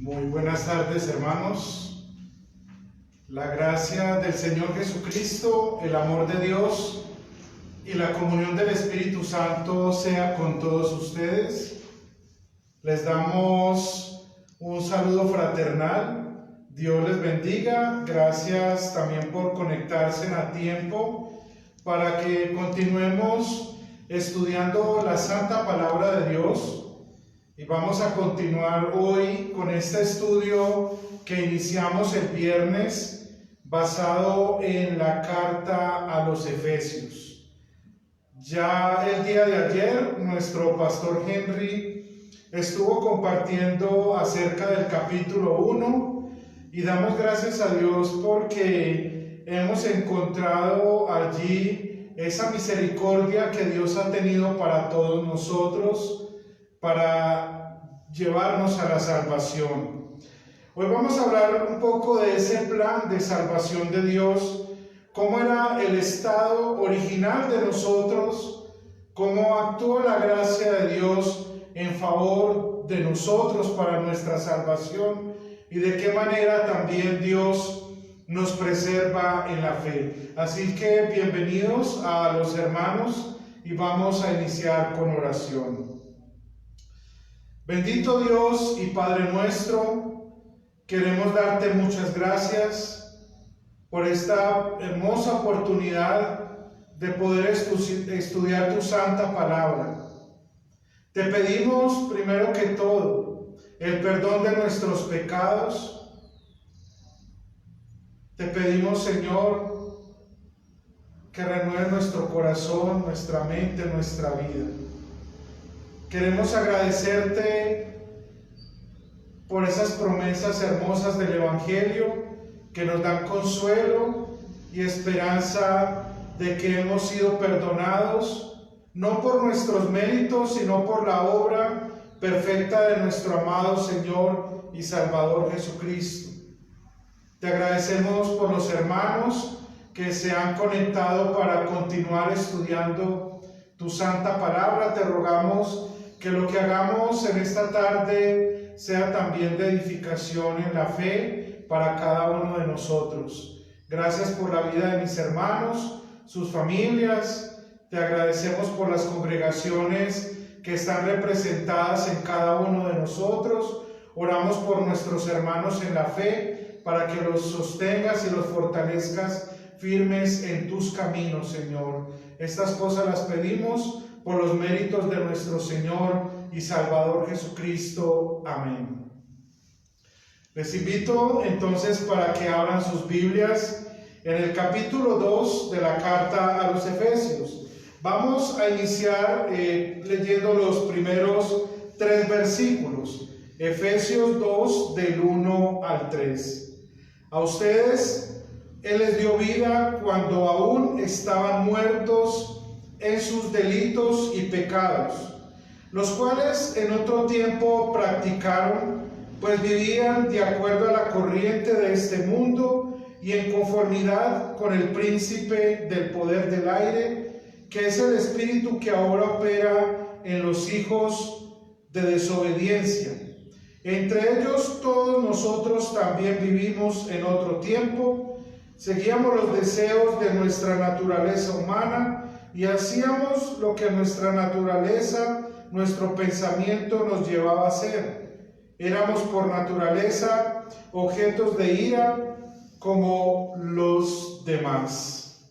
Muy buenas tardes, hermanos. La gracia del Señor Jesucristo, el amor de Dios y la comunión del Espíritu Santo sea con todos ustedes. Les damos un saludo fraternal. Dios les bendiga. Gracias también por conectarse a tiempo para que continuemos estudiando la Santa Palabra de Dios. Y vamos a continuar hoy con este estudio que iniciamos el viernes, basado en la carta a los Efesios. Ya el día de ayer, nuestro pastor Henry estuvo compartiendo acerca del capítulo 1 y damos gracias a Dios porque hemos encontrado allí esa misericordia que Dios ha tenido para todos nosotros, para llevarnos a la salvación. Hoy vamos a hablar un poco de ese plan de salvación de Dios, cómo era el estado original de nosotros, cómo actúa la gracia de Dios en favor de nosotros para nuestra salvación y de qué manera también Dios nos preserva en la fe. Así que bienvenidos a los hermanos y vamos a iniciar con oración. Bendito Dios y Padre nuestro, queremos darte muchas gracias por esta hermosa oportunidad de poder estudiar tu santa palabra. Te pedimos primero que todo el perdón de nuestros pecados. Te pedimos, Señor, que renueves nuestro corazón, nuestra mente, nuestra vida. Queremos agradecerte por esas promesas hermosas del Evangelio que nos dan consuelo y esperanza de que hemos sido perdonados, no por nuestros méritos, sino por la obra perfecta de nuestro amado Señor y Salvador Jesucristo. Te agradecemos por los hermanos que se han conectado para continuar estudiando tu santa palabra. Te rogamos que lo que hagamos en esta tarde sea también de edificación en la fe para cada uno de nosotros. Gracias por la vida de mis hermanos, sus familias. Te agradecemos por las congregaciones que están representadas en cada uno de nosotros. Oramos por nuestros hermanos en la fe para que los sostengas y los fortalezcas firmes en tus caminos, Señor. Estas cosas las pedimos por los méritos de nuestro Señor y Salvador Jesucristo. Amén. Les invito entonces para que abran sus Biblias en el capítulo 2 de la carta a los Efesios. Vamos a iniciar leyendo los primeros 3 versículos. Efesios 2, del 1 al 3. A ustedes Él les dio vida cuando aún estaban muertos en sus delitos y pecados, los cuales en otro tiempo practicaron, pues vivían de acuerdo a la corriente de este mundo y en conformidad con el príncipe del poder del aire, que es el espíritu que ahora opera en los hijos de desobediencia. Entre ellos todos nosotros también vivimos en otro tiempo, seguíamos los deseos de nuestra naturaleza humana y hacíamos lo que nuestra naturaleza, nuestro pensamiento nos llevaba a hacer. Éramos por naturaleza objetos de ira como los demás.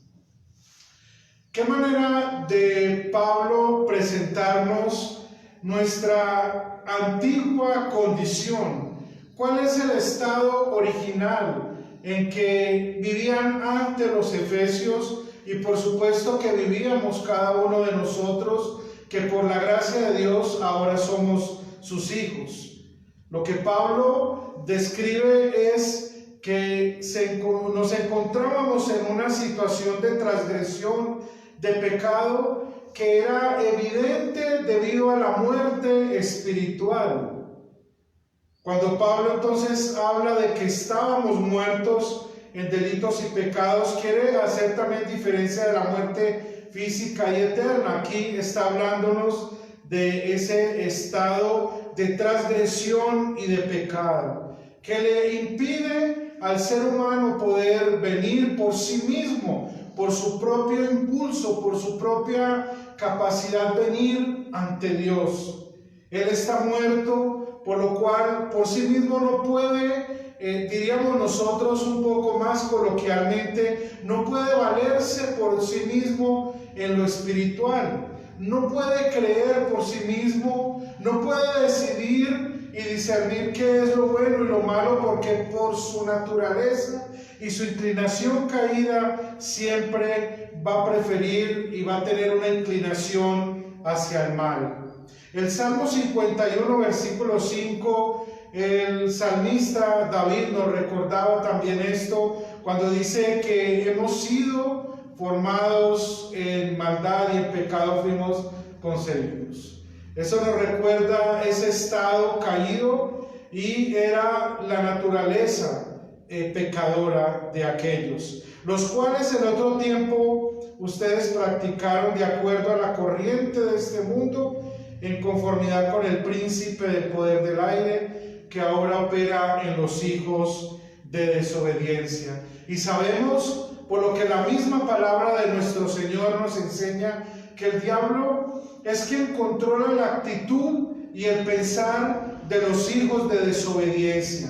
¿Qué manera de Pablo presentarnos nuestra antigua condición? ¿Cuál es el estado original en que vivían antes los efesios y por supuesto que vivíamos cada uno de nosotros, que por la gracia de Dios ahora somos sus hijos? Lo que Pablo describe es que nos encontrábamos en una situación de transgresión, de pecado, que era evidente debido a la muerte espiritual. Cuando Pablo entonces habla de que estábamos muertos en delitos y pecados, quiere hacer también diferencia de la muerte física y eterna. Aquí está hablándonos de ese estado de transgresión y de pecado, que le impide al ser humano poder venir por sí mismo, por su propio impulso, por su propia capacidad, venir ante Dios. Él está muerto, por lo cual por sí mismo no puede, diríamos nosotros un poco más coloquialmente, no puede valerse por sí mismo en lo espiritual, no puede creer por sí mismo, no puede decidir y discernir qué es lo bueno y lo malo, porque por su naturaleza y su inclinación caída siempre va a preferir y va a tener una inclinación hacia el mal. El Salmo 51, versículo 5, el salmista David nos recordaba también esto cuando dice que hemos sido formados en maldad y en pecado fuimos concebidos. Eso nos recuerda ese estado caído y era la naturaleza pecadora de aquellos, los cuales en otro tiempo ustedes practicaron de acuerdo a la corriente de este mundo, en conformidad con el príncipe del poder del aire, que ahora opera en los hijos de desobediencia. Y sabemos, por lo que la misma palabra de nuestro Señor nos enseña, que el diablo es quien controla la actitud y el pensar de los hijos de desobediencia.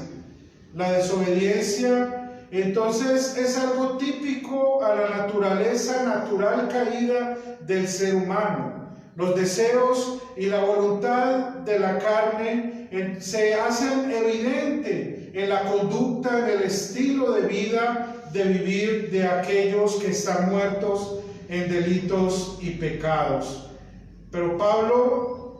La desobediencia entonces es algo típico a la naturaleza natural caída del ser humano. Los deseos y la voluntad de la carne se hacen evidente en la conducta, en el estilo de vida, de vivir de aquellos que están muertos en delitos y pecados. Pero Pablo,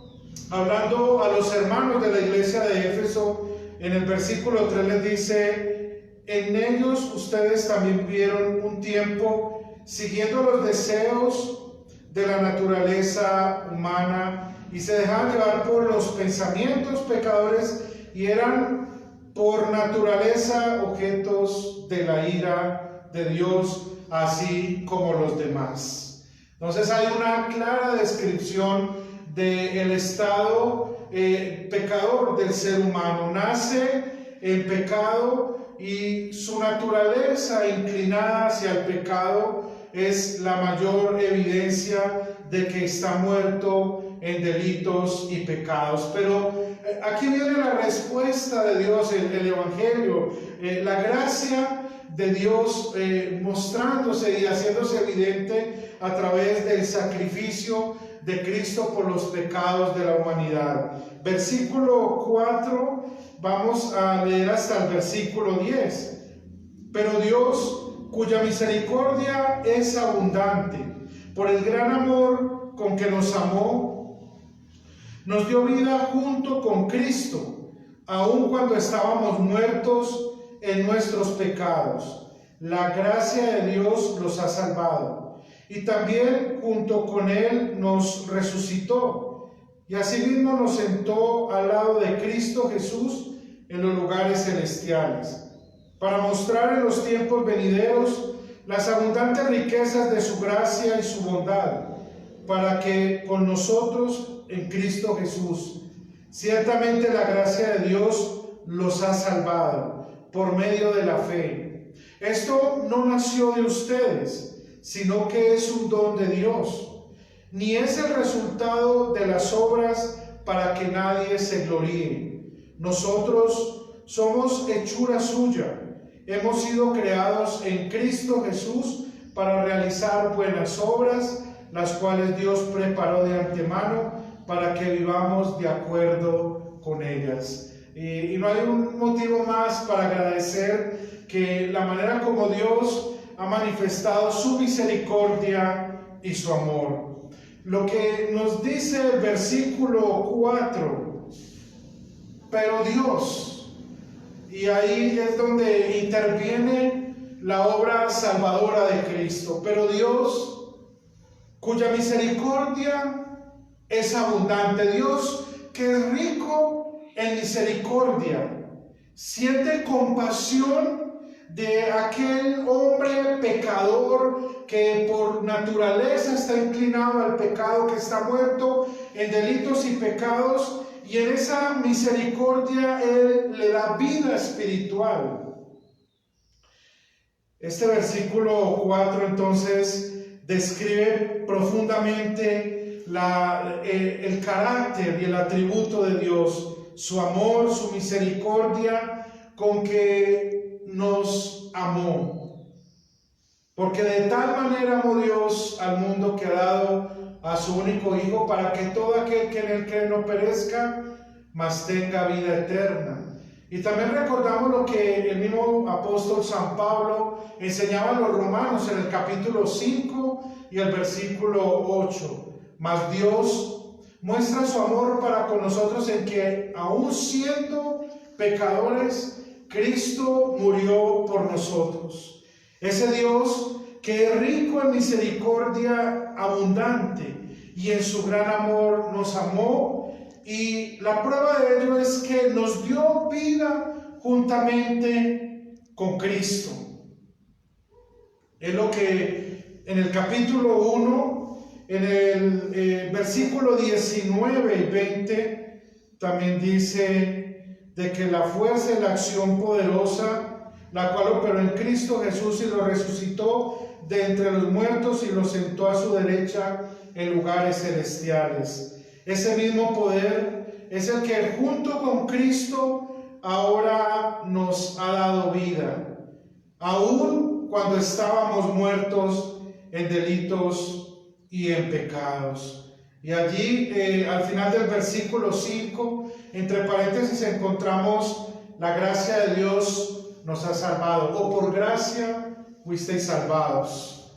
hablando a los hermanos de la iglesia de Éfeso, en el versículo 3 les dice: en ellos ustedes también vivieron un tiempo siguiendo los deseos de la naturaleza humana y se dejaban llevar por los pensamientos pecadores y eran por naturaleza objetos de la ira de Dios, así como los demás. Entonces hay una clara descripción del estado pecador del ser humano. Nace en pecado y su naturaleza inclinada hacia el pecado es la mayor evidencia de que está muerto en delitos y pecados. Pero aquí viene la respuesta de Dios, el Evangelio, la gracia de Dios mostrándose y haciéndose evidente a través del sacrificio de Cristo por los pecados de la humanidad. Versículo 4, vamos a leer hasta el versículo 10. Pero Dios, cuya misericordia es abundante, por el gran amor con que nos amó, nos dio vida junto con Cristo, aun cuando estábamos muertos en nuestros pecados. La gracia de Dios los ha salvado. Y también junto con Él nos resucitó, y asimismo nos sentó al lado de Cristo Jesús en los lugares celestiales, para mostrar en los tiempos venideros las abundantes riquezas de su gracia y su bondad, para que con nosotros en Cristo Jesús, ciertamente la gracia de Dios los ha salvado por medio de la fe. Esto no nació de ustedes, sino que es un don de Dios, ni es el resultado de las obras para que nadie se gloríe. Nosotros somos hechura suya, hemos sido creados en Cristo Jesús para realizar buenas obras, las cuales Dios preparó de antemano para que vivamos de acuerdo con ellas. Y no hay un motivo más para agradecer que la manera como Dios ha manifestado su misericordia y su amor. Lo que nos dice el versículo 4, pero Dios, y ahí es donde interviene la obra salvadora de Cristo, pero Dios, cuya misericordia es abundante, Dios que es rico en misericordia, siente compasión de aquel hombre pecador que por naturaleza está inclinado al pecado, que está muerto en delitos y pecados, y en esa misericordia Él le da vida espiritual. Este versículo 4 entonces describe profundamente el carácter y el atributo de Dios, su amor, su misericordia con que nos amó, porque de tal manera amó Dios al mundo que ha dado a su único Hijo, para que todo aquel que en él cree no perezca, mas tenga vida eterna. Y también recordamos lo que el mismo apóstol San Pablo enseñaba a los romanos en el capítulo 5 y el versículo 8. Mas Dios muestra su amor para con nosotros en que, aun siendo pecadores, Cristo murió por nosotros. Ese Dios que es rico en misericordia abundante y en su gran amor nos amó, y la prueba de ello es que nos dio vida juntamente con Cristo. Es lo que en el capítulo 1, en el versículo 19 y 20, también dice de que la fuerza y la acción poderosa, la cual operó en Cristo Jesús y lo resucitó de entre los muertos y lo sentó a su derecha en lugares celestiales. Ese mismo poder es el que junto con Cristo ahora nos ha dado vida, aun cuando estábamos muertos en delitos y en pecados. Y allí al final del versículo 5 entre paréntesis encontramos la gracia de Dios nos ha salvado, o por gracia fuisteis salvados,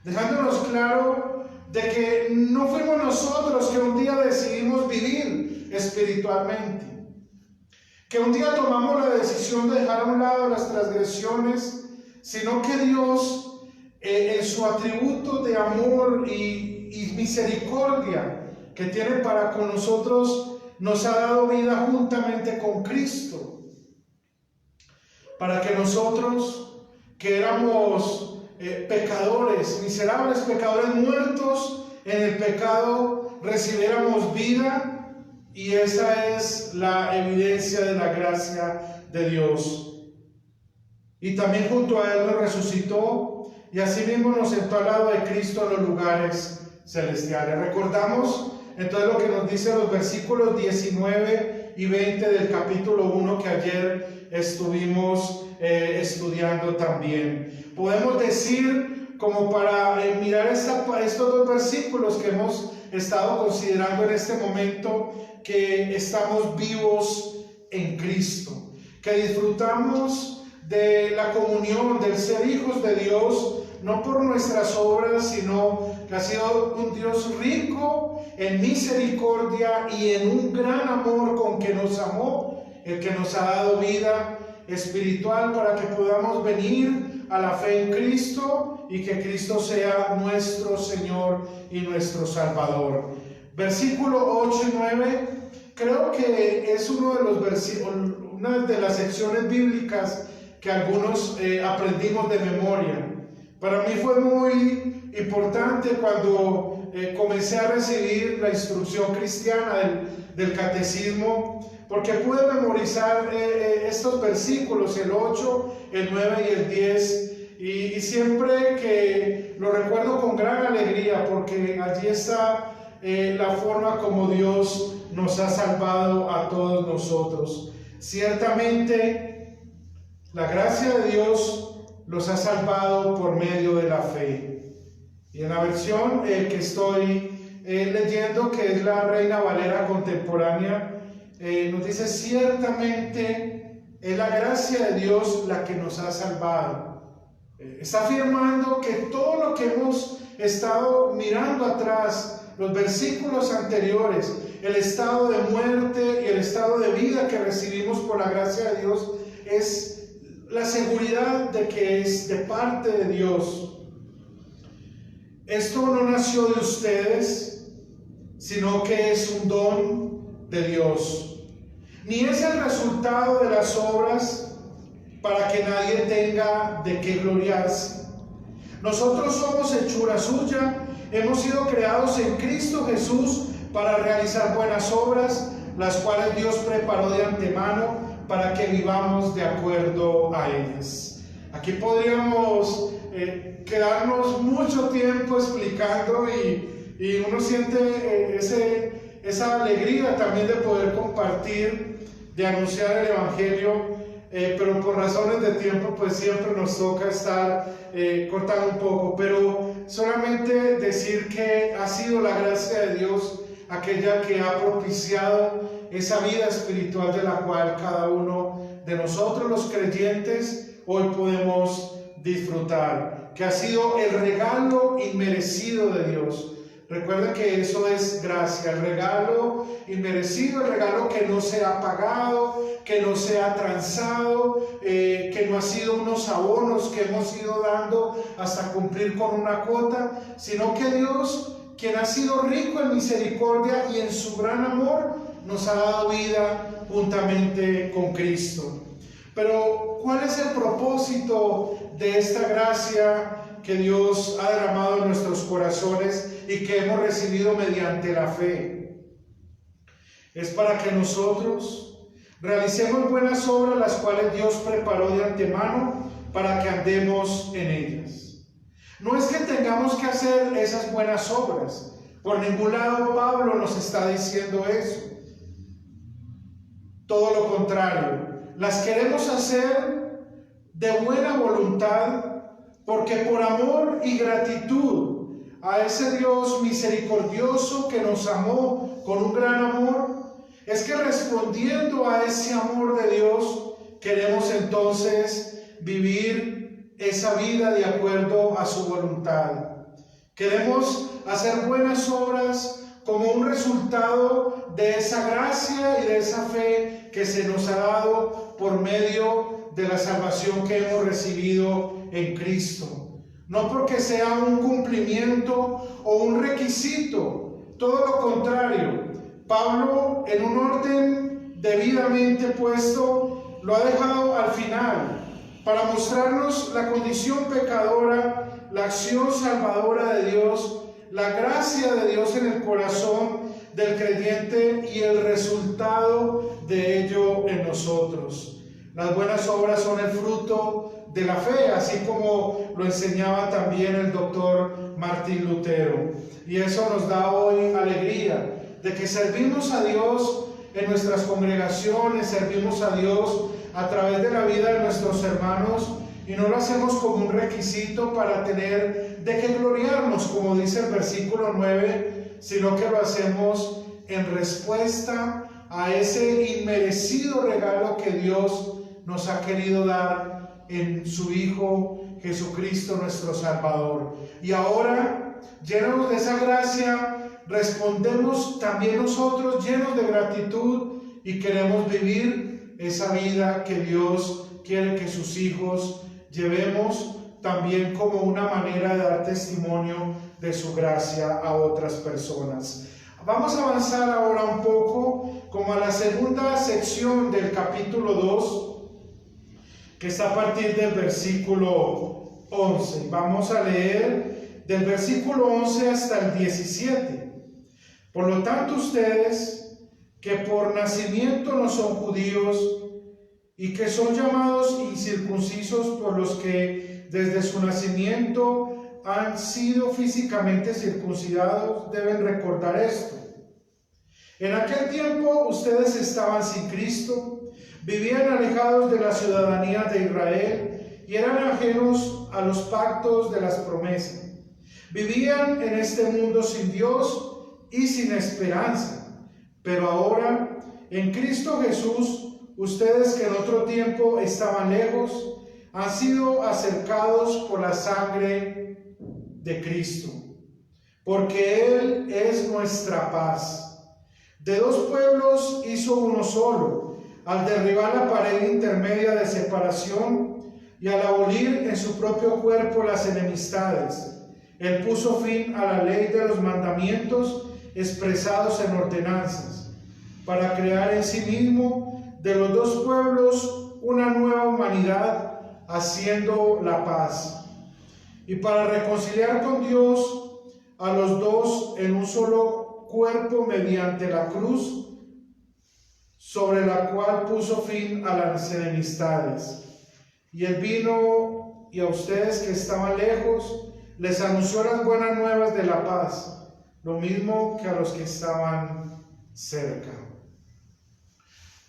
dejándonos claro de que no fuimos nosotros que un día decidimos vivir espiritualmente, que un día tomamos la decisión de dejar a un lado las transgresiones, sino que Dios, en su atributo de amor y misericordia que tiene para con nosotros, nos ha dado vida juntamente con Cristo, para que nosotros, que éramos pecadores, miserables pecadores muertos en el pecado, recibiéramos vida. Y esa es la evidencia de la gracia de Dios. Y también junto a Él nos resucitó y asimismo nos sentó al lado de Cristo en los lugares celestiales. Recordamos entonces lo que nos dicen los versículos 19 y 20 del capítulo 1 que ayer estuvimos estudiando también. Podemos decir, como para mirar estos dos versículos que hemos estado considerando en este momento, que estamos vivos en Cristo, que disfrutamos de la comunión, del ser hijos de Dios, no por nuestras obras, sino que ha sido un Dios rico en misericordia y en un gran amor con que nos amó, el que nos ha dado vida espiritual para que podamos venir a la fe en Cristo y que Cristo sea nuestro Señor y nuestro Salvador. Versículo 8 y 9, creo que es uno de los una de las secciones bíblicas que algunos aprendimos de memoria. Para mí fue muy importante cuando comencé a recibir la instrucción cristiana del catecismo, porque pude memorizar estos versículos, el 8, el 9 y el 10, y siempre que lo recuerdo con gran alegría, porque allí está la forma como Dios nos ha salvado a todos nosotros. Ciertamente, la gracia de Dios los ha salvado por medio de la fe. Y en la versión que estoy leyendo, que es la Reina Valera contemporánea, nos dice: ciertamente es la gracia de Dios la que nos ha salvado. Está afirmando que todo lo que hemos estado mirando atrás, los versículos anteriores, el estado de muerte y el estado de vida que recibimos por la gracia de Dios, es la seguridad de que es de parte de Dios. Esto no nació de ustedes, sino que es un don de Dios. Ni es el resultado de las obras para que nadie tenga de qué gloriarse. Nosotros somos hechura suya, hemos sido creados en Cristo Jesús para realizar buenas obras, las cuales Dios preparó de antemano para que vivamos de acuerdo a ellas. Aquí podríamos quedarnos mucho tiempo explicando y uno siente esa alegría también de poder compartir, de anunciar el Evangelio, pero por razones de tiempo pues siempre nos toca estar cortando un poco, pero solamente decir que ha sido la gracia de Dios aquella que ha propiciado esa vida espiritual de la cual cada uno de nosotros los creyentes hoy podemos disfrutar, que ha sido el regalo inmerecido de Dios. Recuerden que eso es gracia, el regalo inmerecido, el regalo que no se ha pagado, que no se ha transado, que no ha sido unos abonos que hemos ido dando hasta cumplir con una cuota, sino que Dios, quien ha sido rico en misericordia y en su gran amor, nos ha dado vida juntamente con Cristo. Pero, ¿cuál es el propósito de esta gracia que Dios ha derramado en nuestros corazones y que hemos recibido mediante la fe? Es para que nosotros realicemos buenas obras, las cuales Dios preparó de antemano para que andemos en ellas. No es que tengamos que hacer esas buenas obras. Por ningún lado Pablo nos está diciendo eso. Todo lo contrario, las queremos hacer de buena voluntad, porque por amor y gratitud a ese Dios misericordioso que nos amó con un gran amor, es que respondiendo a ese amor de Dios, queremos entonces vivir esa vida de acuerdo a su voluntad. Queremos hacer buenas obras como un resultado de esa gracia y de esa fe que se nos ha dado por medio de la salvación que hemos recibido en Cristo. No porque sea un cumplimiento o un requisito, todo lo contrario. Pablo, en un orden debidamente puesto, lo ha dejado al final para mostrarnos la condición pecadora, la acción salvadora de Dios, la gracia de Dios en el corazón del creyente y el resultado de ello en nosotros. Las buenas obras son el fruto de la fe, así como lo enseñaba también el doctor Martín Lutero. Y eso nos da hoy alegría de que servimos a Dios en nuestras congregaciones, servimos a Dios a través de la vida de nuestros hermanos, y no lo hacemos como un requisito para tener de qué gloriarnos, como dice el versículo 9, sino que lo hacemos en respuesta a ese inmerecido regalo que Dios nos ha querido dar en su Hijo Jesucristo nuestro Salvador. Y ahora, llenos de esa gracia, respondemos también nosotros llenos de gratitud y queremos vivir esa vida que Dios quiere que sus hijos llevemos también como una manera de dar testimonio de su gracia a otras personas. Vamos a avanzar ahora un poco como a la segunda sección del capítulo 2, que está a partir del versículo 11. Vamos a leer del versículo 11 hasta el 17. Por lo tanto, ustedes que por nacimiento no son judíos y que son llamados incircuncisos por los que desde su nacimiento han sido físicamente circuncidados, deben recordar esto. En aquel tiempo ustedes estaban sin Cristo, vivían alejados de la ciudadanía de Israel y eran ajenos a los pactos de las promesas. Vivían en este mundo sin Dios y sin esperanza. Pero ahora, en Cristo Jesús, ustedes que en otro tiempo estaban lejos, han sido acercados por la sangre de Cristo, porque Él es nuestra paz. De dos pueblos hizo uno solo, al derribar la pared intermedia de separación y al abolir en su propio cuerpo las enemistades. Él puso fin a la ley de los mandamientos expresados en ordenanzas, para crear en sí mismo de los dos pueblos una nueva humanidad, haciendo la paz, y para reconciliar con Dios a los dos en un solo cuerpo mediante la cruz, sobre la cual puso fin a las enemistades. Y Él vino y a ustedes que estaban lejos les anunció las buenas nuevas de la paz, lo mismo que a los que estaban cerca.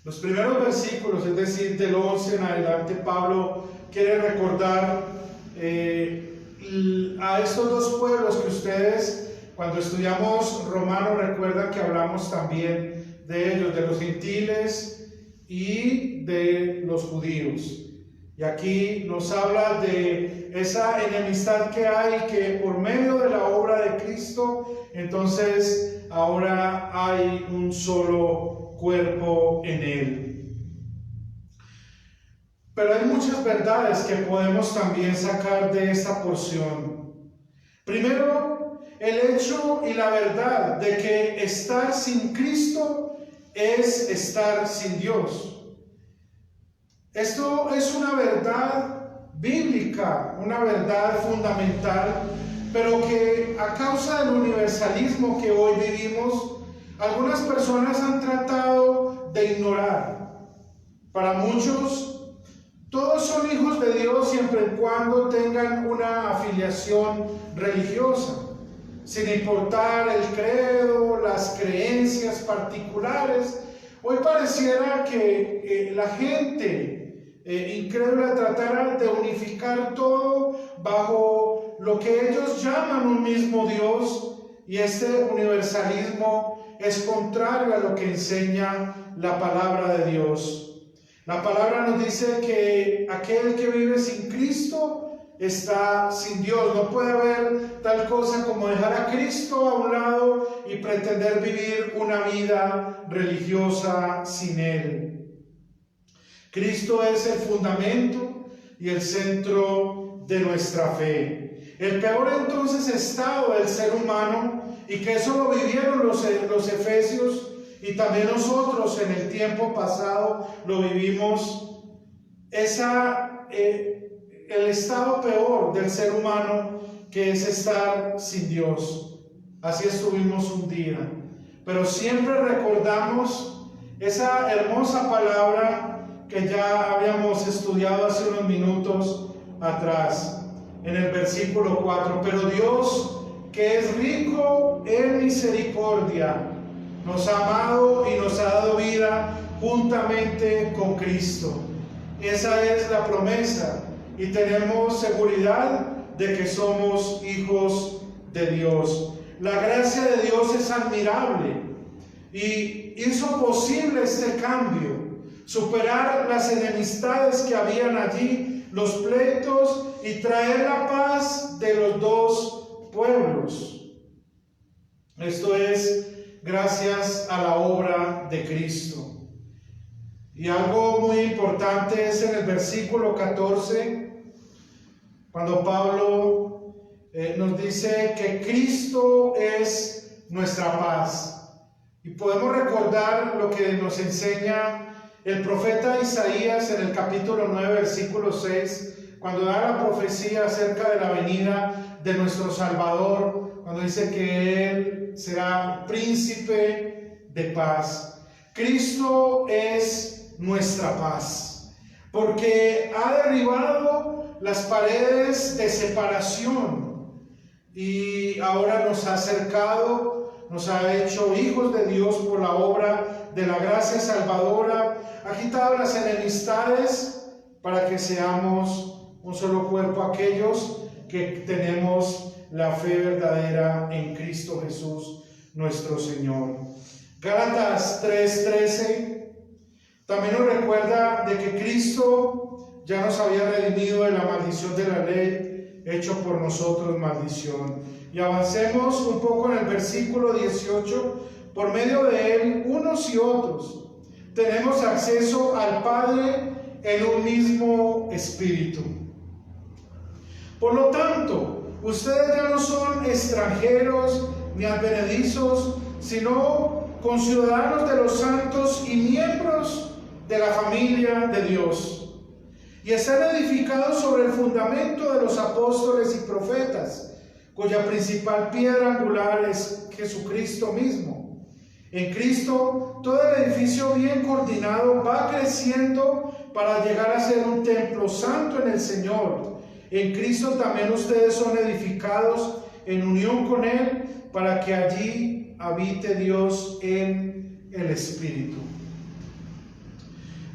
Los primeros versículos, es decir, del 11 en adelante, Pablo quiere recordar a estos dos pueblos que ustedes, cuando estudiamos Romanos, recuerdan que hablamos también de ellos, de los gentiles y de los judíos. Y aquí nos habla de esa enemistad que hay, que por medio de la obra de Cristo, entonces ahora hay un solo cuerpo en Él. Pero hay muchas verdades que podemos también sacar de esta porción. Primero, el hecho y la verdad de que estar sin Cristo es estar sin Dios. Esto es una verdad bíblica, una verdad fundamental, pero que a causa del universalismo que hoy vivimos, algunas personas han tratado de ignorar. Para muchos, todos son hijos de Dios siempre y cuando tengan una afiliación religiosa, sin importar el credo, las creencias particulares. Hoy pareciera que la gente incrédula tratara de unificar todo bajo lo que ellos llaman un mismo Dios, y este universalismo es contrario a lo que enseña la palabra de Dios. La palabra nos dice que aquel que vive sin Cristo está sin Dios. No puede haber tal cosa como dejar a Cristo a un lado y pretender vivir una vida religiosa sin Él. Cristo es el fundamento y el centro de nuestra fe. El peor entonces estado del ser humano, y que eso lo vivieron los efesios y también nosotros en el tiempo pasado lo vivimos, el estado peor del ser humano, que es estar sin Dios. Así estuvimos un día, pero siempre recordamos esa hermosa palabra que ya habíamos estudiado hace unos minutos atrás, en el versículo 4. Pero Dios, que es rico en misericordia, nos ha amado y nos ha dado vida juntamente con Cristo. Esa es la promesa, y tenemos seguridad de que somos hijos de Dios. La gracia de Dios es admirable y hizo posible este cambio, superar las enemistades que habían allí, los pleitos, y traer la paz de los dos pueblos. Esto es gracias a la obra de Cristo. Y algo muy importante es en el versículo 14, cuando Pablo nos dice que Cristo es nuestra paz. Y podemos recordar lo que nos enseña el profeta Isaías en el capítulo 9, versículo 6, cuando da la profecía acerca de la venida de nuestro Salvador, cuando dice que Él será príncipe de paz. Cristo es nuestra paz, porque ha derribado las paredes de separación y ahora nos ha acercado, nos ha hecho hijos de Dios por la obra de la gracia salvadora, ha quitado las enemistades para que seamos un solo cuerpo aquellos que tenemos la fe verdadera en Cristo Jesús nuestro Señor. Gálatas 3:13 también nos recuerda de que Cristo ya nos había redimido de la maldición de la ley, hecho por nosotros maldición. Y avancemos un poco en el versículo 18. Por medio de Él, unos y otros, tenemos acceso al Padre en un mismo Espíritu. Por lo tanto, ustedes ya no son extranjeros ni advenedizos, sino conciudadanos de los santos y miembros de la familia de Dios. Y están edificados sobre el fundamento de los apóstoles y profetas, cuya principal piedra angular es Jesucristo mismo. En Cristo, todo el edificio bien coordinado va creciendo para llegar a ser un templo santo en el Señor. En Cristo también ustedes son edificados en unión con Él, para que allí habite Dios en el Espíritu.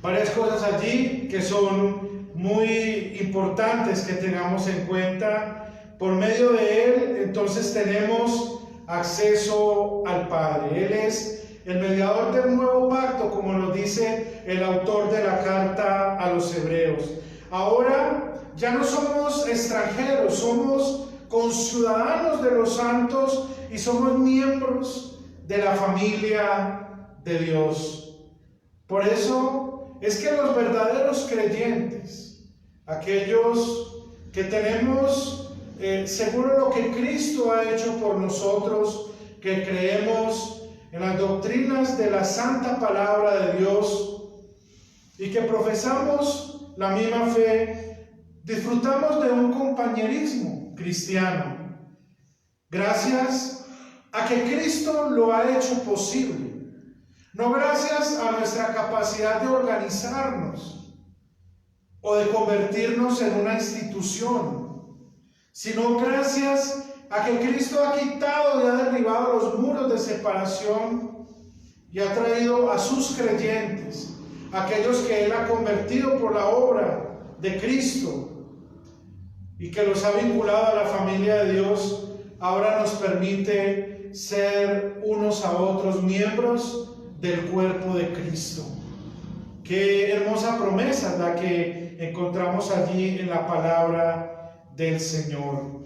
Varias cosas allí que son muy importantes que tengamos en cuenta. Por medio de Él, entonces, tenemos acceso al Padre. Él es el mediador del nuevo pacto, como nos dice el autor de la carta a los Hebreos. Ahora ya no somos extranjeros, somos conciudadanos de los santos y somos miembros de la familia de Dios. Por eso es que los verdaderos creyentes, aquellos que tenemos seguro lo que Cristo ha hecho por nosotros, que creemos en las doctrinas de la santa palabra de Dios y que profesamos la misma fe, disfrutamos de un compañerismo cristiano, gracias a que Cristo lo ha hecho posible, no gracias a nuestra capacidad de organizarnos o de convertirnos en una institución, sino gracias a que Cristo ha quitado y ha derribado los muros de separación y ha traído a sus creyentes, aquellos que Él ha convertido por la obra de Cristo y que los ha vinculado a la familia de Dios. Ahora nos permite ser unos a otros miembros del cuerpo de Cristo. Qué hermosa promesa la que encontramos allí en la palabra del Señor.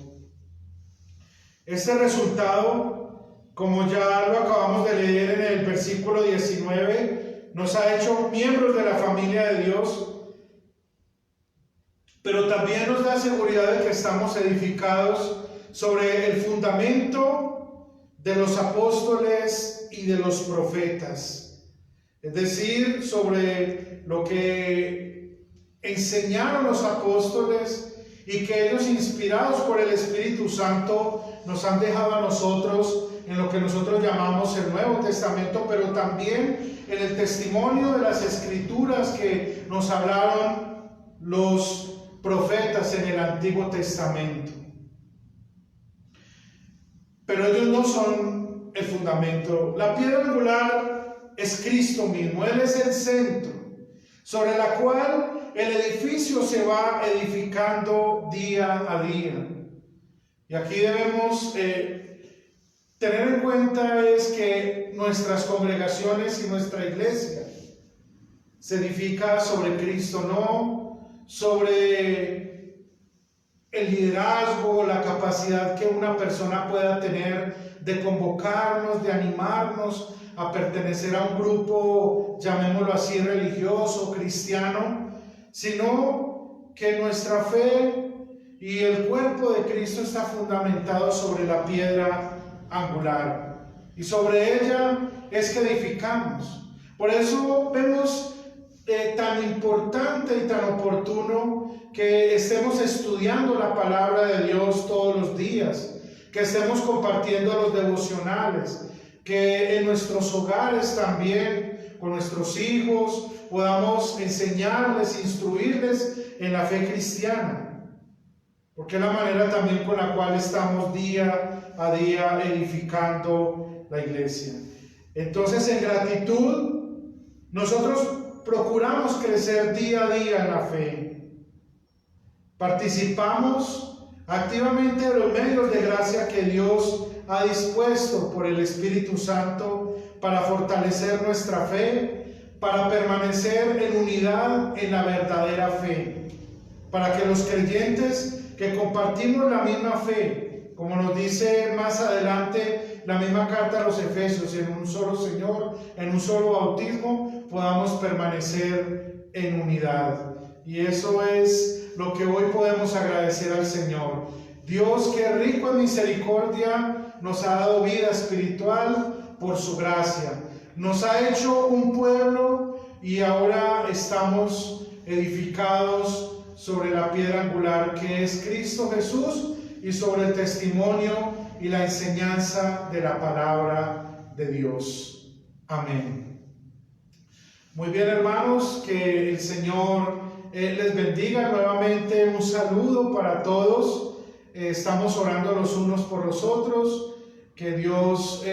Este resultado, como ya lo acabamos de leer en el versículo 19, nos ha hecho miembros de la familia de Dios, pero también nos da seguridad de que estamos edificados sobre el fundamento de los apóstoles y de los profetas, es decir, sobre lo que enseñaron los apóstoles y que ellos, inspirados por el Espíritu Santo, nos han dejado a nosotros en lo que nosotros llamamos el Nuevo Testamento, pero también en el testimonio de las Escrituras que nos hablaron los profetas en el Antiguo Testamento. Pero ellos no son el fundamento. La piedra angular es Cristo mismo. Él es el centro sobre la cual el edificio se va edificando día a día. Y aquí debemos tener en cuenta es que nuestras congregaciones y nuestra iglesia se edifica sobre Cristo, no sobre el liderazgo, la capacidad que una persona pueda tener de convocarnos, de animarnos a pertenecer a un grupo, llamémoslo así, religioso, cristiano, sino que nuestra fe y el cuerpo de Cristo está fundamentado sobre la piedra angular, y sobre ella es que edificamos. Por eso vemos tan importante y tan oportuno que estemos estudiando la palabra de Dios todos los días, que estemos compartiendo los devocionales, que en nuestros hogares también, con nuestros hijos, podamos enseñarles, instruirles en la fe cristiana, porque es la manera también con la cual estamos día a día edificando la iglesia. Entonces, en gratitud, nosotros procuramos crecer día a día en la fe. Participamos activamente de los medios de gracia que Dios ha dispuesto por el Espíritu Santo para fortalecer nuestra fe, para permanecer en unidad en la verdadera fe, para que los creyentes que compartimos la misma fe, como nos dice más adelante la misma carta a los Efesios, en un solo Señor, en un solo bautismo, podamos permanecer en unidad. Y eso es lo que hoy podemos agradecer al Señor. Dios, que es rico en misericordia, nos ha dado vida espiritual por su gracia. Nos ha hecho un pueblo y ahora estamos edificados sobre la piedra angular que es Cristo Jesús y sobre el testimonio y la enseñanza de la palabra de Dios. Amén. Muy bien, hermanos, que el Señor les bendiga. Nuevamente un saludo para todos. Estamos orando los unos por los otros. Que Dios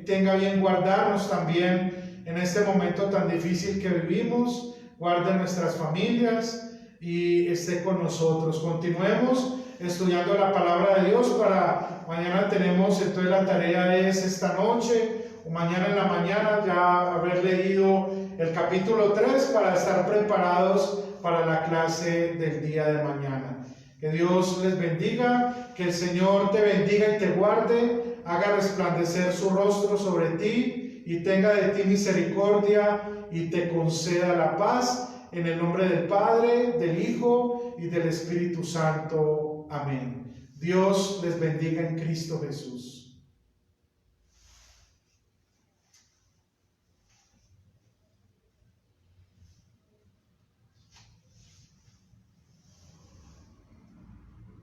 tenga bien guardarnos también en este momento tan difícil que vivimos. Guarde nuestras familias y esté con nosotros. Continuemos estudiando la palabra de Dios. Para mañana tenemos, entonces la tarea es esta noche o mañana en la mañana ya haber leído el capítulo 3 para estar preparados para la clase del día de mañana. Que Dios les bendiga, que el Señor te bendiga y te guarde, haga resplandecer su rostro sobre ti y tenga de ti misericordia y te conceda la paz. En el nombre del Padre, del Hijo y del Espíritu Santo. Amén. Dios les bendiga en Cristo Jesús.